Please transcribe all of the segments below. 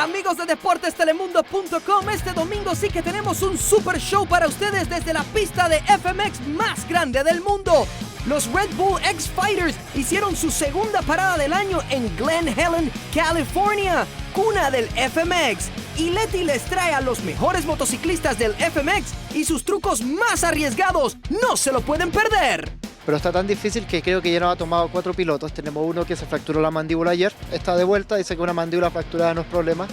Amigos de deportestelemundo.com, este domingo sí que tenemos un super show para ustedes desde la pista de FMX más grande del mundo. Los Red Bull X-Fighters hicieron su segunda parada del año en Glen Helen, California, cuna del FMX. Y Leti les trae a los mejores motociclistas del FMX y sus trucos más arriesgados. ¡No se lo pueden perder! Pero está tan difícil que creo que ya nos ha tomado 4 pilotos. Tenemos uno que se fracturó la mandíbula ayer, está de vuelta, dice que una mandíbula fracturada no es problema.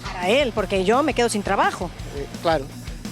Para él, porque yo me quedo sin trabajo. Claro.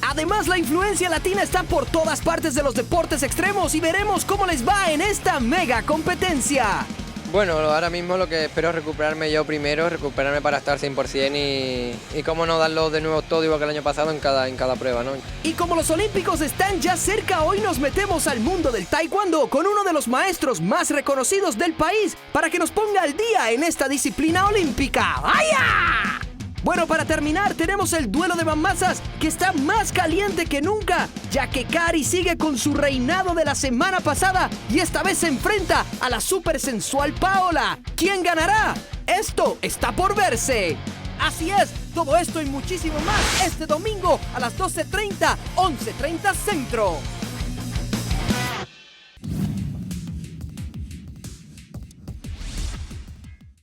Además, la influencia latina está por todas partes de los deportes extremos y veremos cómo les va en esta mega competencia. Bueno, ahora mismo lo que espero es recuperarme yo primero, recuperarme para estar 100% y cómo no darlo de nuevo todo igual que el año pasado en cada prueba, ¿no? Y como los Olímpicos están ya cerca, hoy nos metemos al mundo del taekwondo con uno de los maestros más reconocidos del país para que nos ponga al día en esta disciplina olímpica. ¡Vaya! Bueno, para terminar, tenemos el duelo de mamazas que está más caliente que nunca, ya que Kari sigue con su reinado de la semana pasada y esta vez se enfrenta a la súper sensual Paola. ¿Quién ganará? Esto está por verse. Así es, todo esto y muchísimo más este domingo a las 12:30, 11:30 Centro.